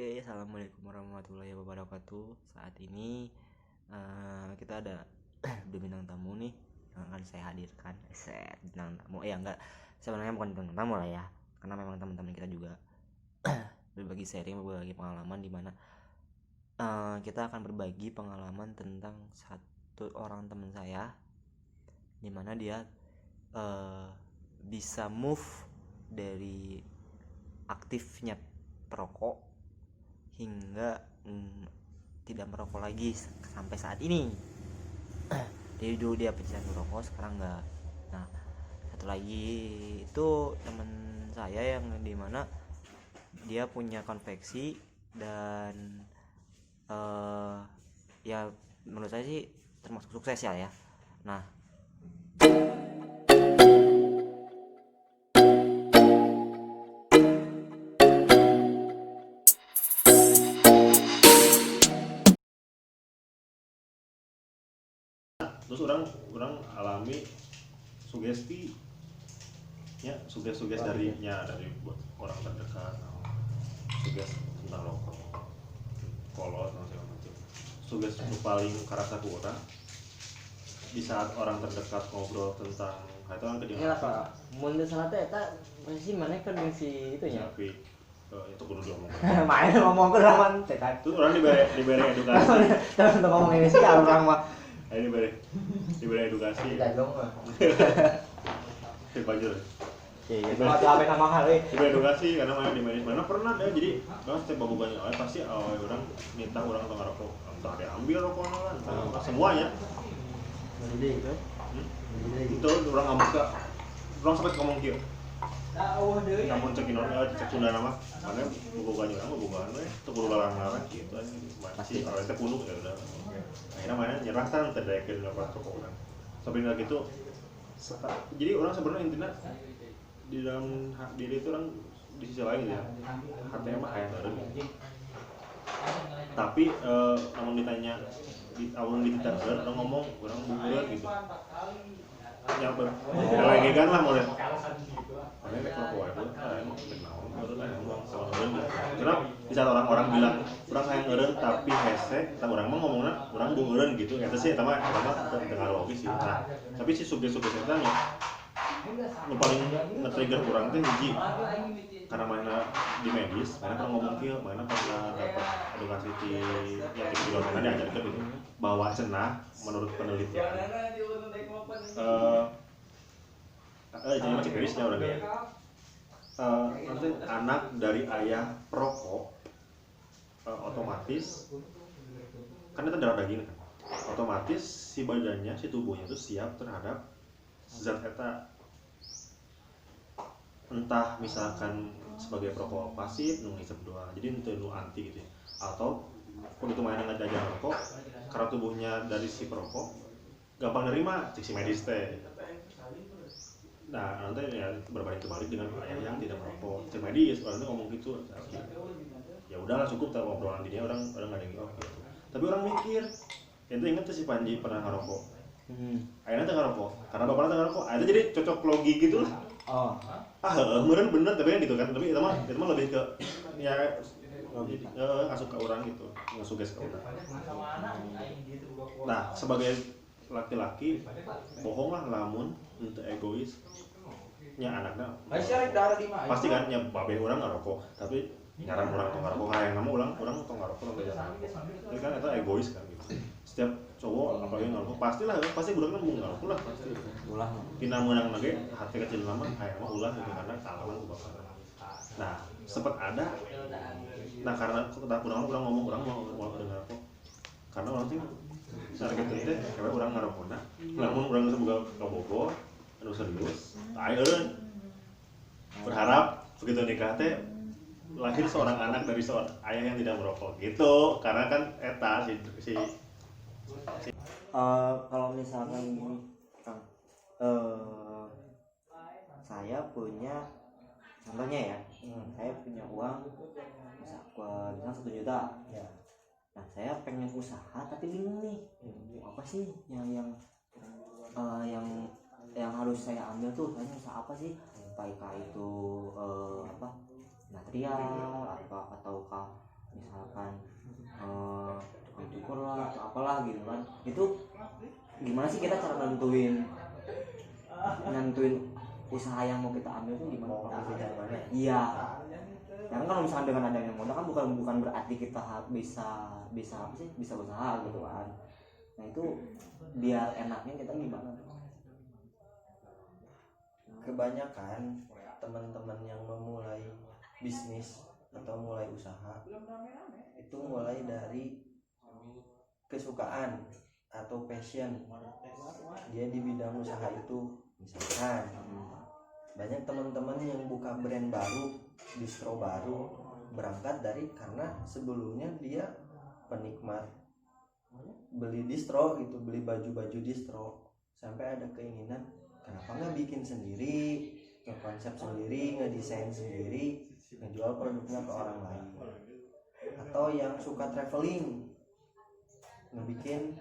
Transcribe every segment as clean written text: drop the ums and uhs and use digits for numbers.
Oke, assalamualaikum warahmatullahi wabarakatuh. Saat ini kita ada dua bintang tamu nih yang akan saya hadirkan. Bintang tamu, enggak, sebenarnya bukan bintang tamu lah ya, karena memang teman-teman kita juga berbagi sharing, berbagi pengalaman di mana kita akan berbagi pengalaman tentang satu orang teman saya, di mana dia bisa move dari aktifnya perokok hingga tidak merokok lagi sampai saat ini. Jadi dulu dia pecandu merokok, sekarang enggak. Nah, satu lagi itu teman saya yang dimana dia punya konveksi dan ya menurut saya sih termasuk sukses ya. Nah, terus orang alami sugesti ya, suges dari orang terdekat, suges tentang rokok, kolot dan segala macam. Suges paling karasa kurang di saat orang terdekat ngobrol tentang itu kan kedengaran. ya Pak, mun salah teh eta masih mana kan si itu nya. Tapi itu kudu diomong. Main ngomong ke lawan teh kan. Terus orang diberi edukasi. Terus untuk ngomong ini sih orang mah. Ini diberi edukasi. Jadong mah. Banjur. Iya, itu apa nama hal euy. Diberi edukasi karena mana di mana pernah deh, jadi kalau setiap babugan pasti awal orang minta orang tong rokok. Entah dia ambil rokoknya lah, entah semuanya. Jadi itu. Itu orang amuk orang sampai ngomong kieu. Namun cek Sunda nama, mana bobogan urang bobogan we, teu kudu larang-larang kitu aja. Masih kalau teh kudu ya udah. Akhirnya mana nyerah kan teh daekeun lawan cokokan. Sampai gitu. Jadi orang sebenarnya intinya di dalam diri itu orang di sisi lain ya, hatinya mah kayak bareng. Tapi namun ditanya awalnya ditanya orang ngomong orang bukan gitu. Ya lagi kan lah mulai. Mana nek rokok itu, emang kenaon baru lah ngomong sama orang. Karena di saat orang-orang bilang orang hayang eureun tapi hese, eta urang mah ngomongna urang bungureun gitu. Eta sih eta mah dengar logis sih. Nah, tapi si suges-suges eta nya nu paling nge-trigger urang teh hiji. Karena mana di medis, mana pernah ngomong kieu, mana pernah dapat edukasi yang di luar sana diajarkan gitu. Bahwa cenah menurut penelitian jadi macam berisnya orang ya. Nanti anak dari ayah perokok otomatis kan itu darah daging kan, otomatis si badannya, si tubuhnya itu siap terhadap zat eta, entah misalkan sebagai perokok pasif nu ngisep doang, jadi itu nu anti gitu ya, atau begitu mainan ngajak rokok karena tubuhnya dari si perokok gampang nerima cek si medis teh. Nah, nanti ya berbalik kebalik dengan ayah yang tidak merokok. Cek medis, orang itu ngomong gitu. Ya udahlah cukup, tak ngobrolan dia orang nggak ada yang gitu. Tapi orang mikir, itu inget tuh si Panji pernah ngerokok. Ayahnya tuh ngerokok, karena bapaknya tuh ngerokok. Itu jadi cocok logi gitu lah. Meren bener tapi kan gitu kan. Tapi itu mah lebih ke ya asup ke orang gitu, ngesuges ke orang. Nah, sebagai laki-laki bohong lah lamun untuk egois nya anaknya pasti kan nya babe orang ngerokok tapi nyaran orang tong ngerokok kayak nama orang tong ngerokok tong belajar itu kan itu egois kan gitu. Setiap cowok apalagi ngerokok pasti budak kan mau ngerokok lah pasti ulah pina menang lagi hati kecil nama kayak mah ulah gitu karena salaman bapak. Nah sempat ada, nah karena orang ngomong orang mau dengar kok karena orang sih saat gitu teh kayak orang ngarokona lamun urang geus boga kabogo anu serius ayeun berharap begitu nikah teh lahir seorang anak dari seorang ayah yang tidak merokok gitu, karena kan eta si kalau misalkan gini Kang, saya punya contohnya ya, saya punya uang misalkan 1 juta ya. Nah saya pengen usaha tapi bingung nih, apa sih yang harus saya ambil tuh, saya usaha apa sih, baik itu material ataukah misalkan tukang cukur lah atau apalah gitu kan, itu gimana sih kita cara nentuin usaha yang mau kita ambil itu gimana? Iya. Karena kalau misalkan dengan adanya modal kan bukan berarti kita bisa usaha gitu kan. Nah itu biar enaknya kita gimana? Kebanyakan teman-teman yang memulai bisnis atau mulai usaha itu mulai dari kesukaan atau passion dia di bidang usaha itu. Misalkan banyak teman-teman yang buka brand baru, distro baru, berangkat dari karena sebelumnya dia penikmat beli distro gitu, beli baju-baju distro, sampai ada keinginan kenapa nggak bikin sendiri, ngekonsep sendiri, ngedesain sendiri, ngejual produknya ke orang lain. Atau yang suka traveling, ngebikin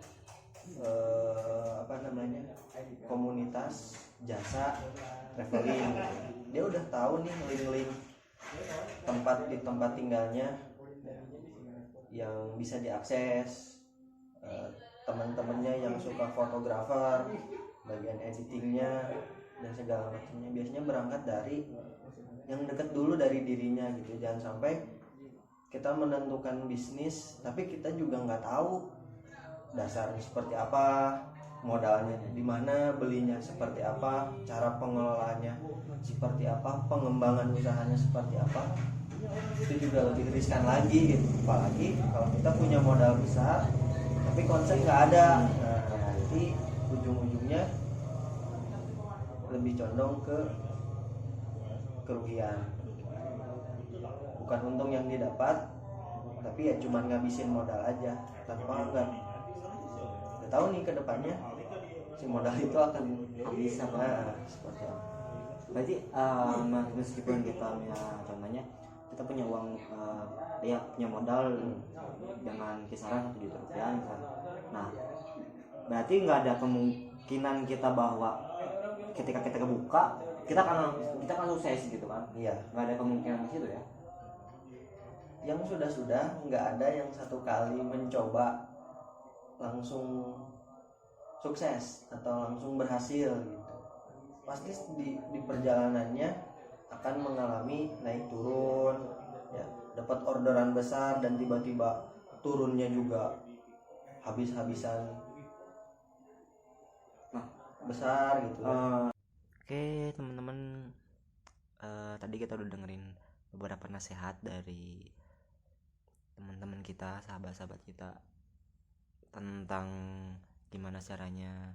komunitas jasa traveling. Dia udah tahu nih link-link tempat tinggalnya yang bisa diakses, teman-temannya yang suka fotografer, bagian editingnya dan segala macamnya. Biasanya berangkat dari yang dekat dulu dari dirinya gitu. Jangan sampai kita menentukan bisnis tapi kita juga nggak tahu dasarnya seperti apa, modalnya di mana, belinya seperti apa, cara pengelolaannya seperti apa, pengembangan usahanya seperti apa. Itu juga lebih riskan lagi gitu. Apalagi kalau kita punya modal besar tapi konsep nggak ada, nah nanti ujung-ujungnya lebih condong ke kerugian. Bukan untung yang didapat, tapi ya cuman ngabisin modal aja tanpa nggak tahu nih ke depannya si modal itu akan bisa seperti apa. Berarti meskipun kita contohnya kita punya uang punya modal dengan kisaran 1 juta rupiah misalnya. Nah, berarti nggak ada kemungkinan kita bahwa ketika kita kebuka kita kan sukses gitu kan? Iya. Nggak ada kemungkinan di situ ya. Yang sudah nggak ada yang satu kali mencoba langsung sukses atau langsung berhasil gitu. Pasti di perjalanannya akan mengalami naik turun, ya, dapat orderan besar dan tiba-tiba turunnya juga habis-habisan besar gitu. Oke teman-teman, tadi kita udah dengerin beberapa nasihat dari teman-teman kita, sahabat-sahabat kita tentang gimana caranya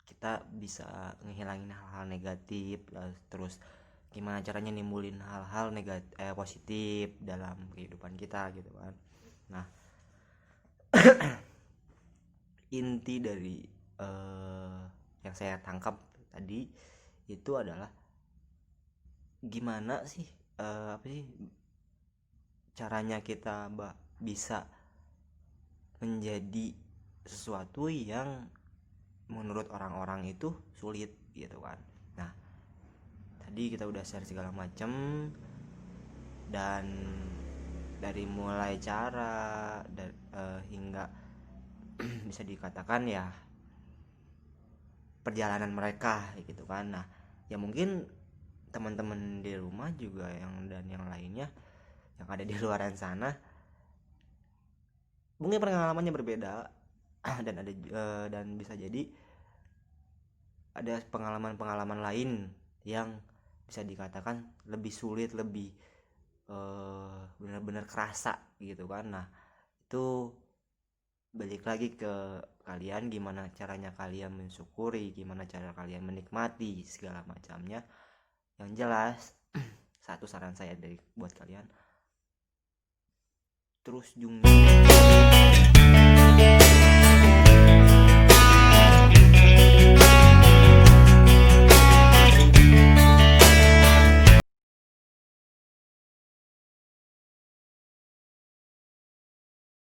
kita bisa ngehilangin hal-hal negatif, terus gimana caranya nimbulin hal-hal positif dalam kehidupan kita gitu kan. Nah inti dari yang saya tangkap tadi itu adalah gimana sih caranya kita bisa menjadi sesuatu yang menurut orang-orang itu sulit gitu kan. Nah tadi kita udah share segala macam, dan dari mulai cara hingga bisa dikatakan ya perjalanan mereka gitu kan. Nah ya mungkin teman-teman di rumah juga dan yang lainnya yang ada di luaran sana mungkin pengalamannya berbeda dan bisa jadi ada pengalaman-pengalaman lain yang bisa dikatakan lebih sulit, lebih benar-benar kerasa gitu kan. Nah itu balik lagi ke kalian, gimana caranya kalian mensyukuri, gimana cara kalian menikmati segala macamnya. Yang jelas satu saran saya buat kalian, terus junjung